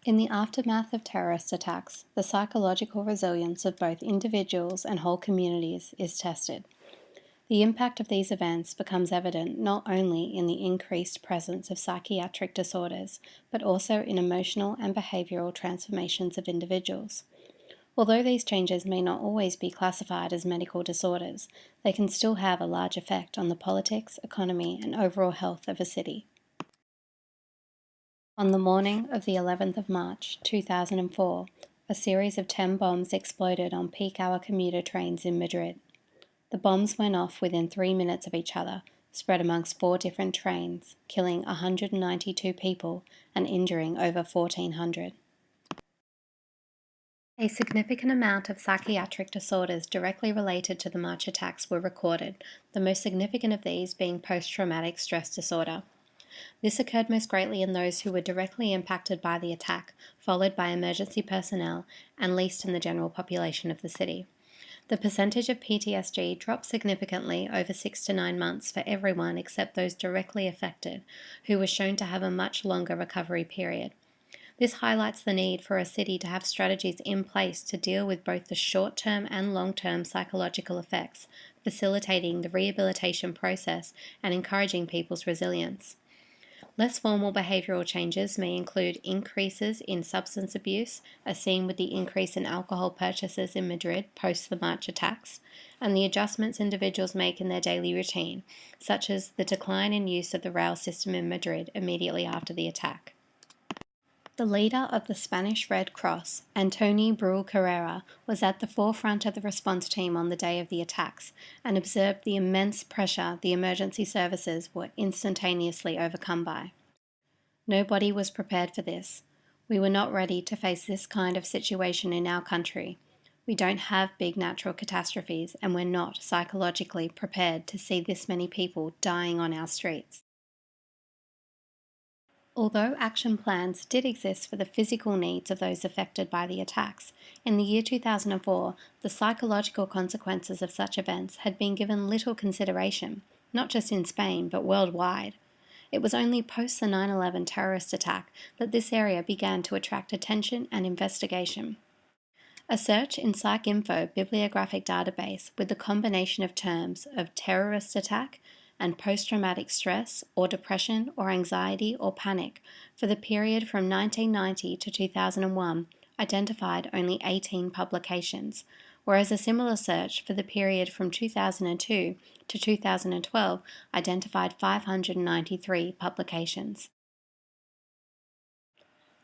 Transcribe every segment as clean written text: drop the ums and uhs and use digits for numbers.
In the aftermath of terrorist attacks, the psychological resilience of both individuals and whole communities is tested. The impact of these events becomes evident not only in the increased presence of psychiatric disorders, but also in emotional and behavioural transformations of individuals. Although these changes may not always be classified as medical disorders, they can still have a large effect on the politics, economy, and overall health of a city. On the morning of the 11th of March 2004, a series of 10 bombs exploded on peak-hour commuter trains in Madrid. The bombs went off within 3 minutes of each other, spread amongst 4 different trains, killing 192 people and injuring over 1,400. A significant amount of psychiatric disorders directly related to the March attacks were recorded, the most significant of these being post-traumatic stress disorder. This occurred most greatly in those who were directly impacted by the attack, followed by emergency personnel, and least in the general population of the city. The percentage of PTSD dropped significantly over 6 to 9 months for everyone except those directly affected, who were shown to have a much longer recovery period. This highlights the need for a city to have strategies in place to deal with both the short-term and long-term psychological effects, facilitating the rehabilitation process and encouraging people's resilience. Less formal behavioural changes may include increases in substance abuse, as seen with the increase in alcohol purchases in Madrid post the March attacks, and the adjustments individuals make in their daily routine, such as the decline in use of the rail system in Madrid immediately after the attack. The leader of the Spanish Red Cross, Antoni Brull Carrera, was at the forefront of the response team on the day of the attacks and observed the immense pressure the emergency services were instantaneously overcome by. Nobody was prepared for this. We were not ready to face this kind of situation in our country. We don't have big natural catastrophes, and we're not psychologically prepared to see this many people dying on our streets. Although action plans did exist for the physical needs of those affected by the attacks, in the year 2004, the psychological consequences of such events had been given little consideration, not just in Spain, but worldwide. It was only post the 9/11 terrorist attack that this area began to attract attention and investigation. A search in PsycInfo bibliographic database with the combination of terms of terrorist attack and post-traumatic stress or depression or anxiety or panic for the period from 1990 to 2001 identified only 18 publications, whereas a similar search for the period from 2002 to 2012 identified 593 publications.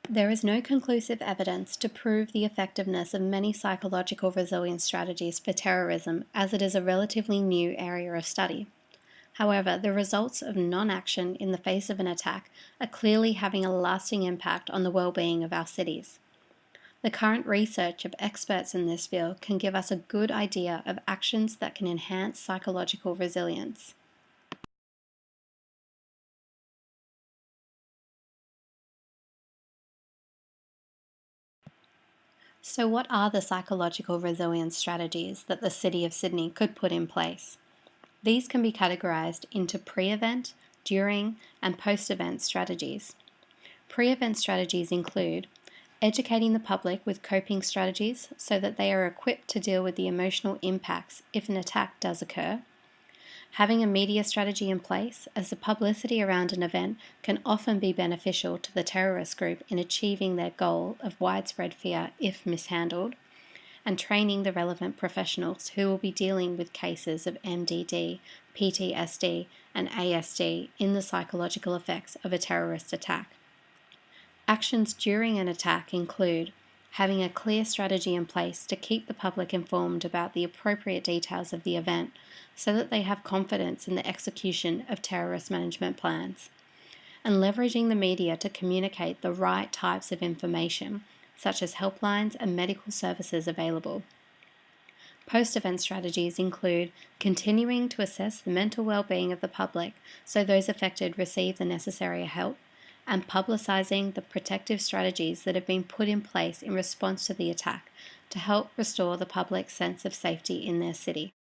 There is no conclusive evidence to prove the effectiveness of many psychological resilience strategies for terrorism, as it is a relatively new area of study. However, the results of non-action in the face of an attack are clearly having a lasting impact on the well-being of our cities. The current research of experts in this field can give us a good idea of actions that can enhance psychological resilience. So what are the psychological resilience strategies that the City of Sydney could put in place? These can be categorized into pre-event, during, and post-event strategies. Pre-event strategies include educating the public with coping strategies so that they are equipped to deal with the emotional impacts if an attack does occur, having a media strategy in place, as the publicity around an event can often be beneficial to the terrorist group in achieving their goal of widespread fear if mishandled, and training the relevant professionals who will be dealing with cases of MDD, PTSD, and ASD in the psychological effects of a terrorist attack. Actions during an attack include having a clear strategy in place to keep the public informed about the appropriate details of the event so that they have confidence in the execution of terrorist management plans, and leveraging the media to communicate the right types of information, such as helplines and medical services available. Post-event strategies include continuing to assess the mental well-being of the public so those affected receive the necessary help, and publicising the protective strategies that have been put in place in response to the attack to help restore the public's sense of safety in their city.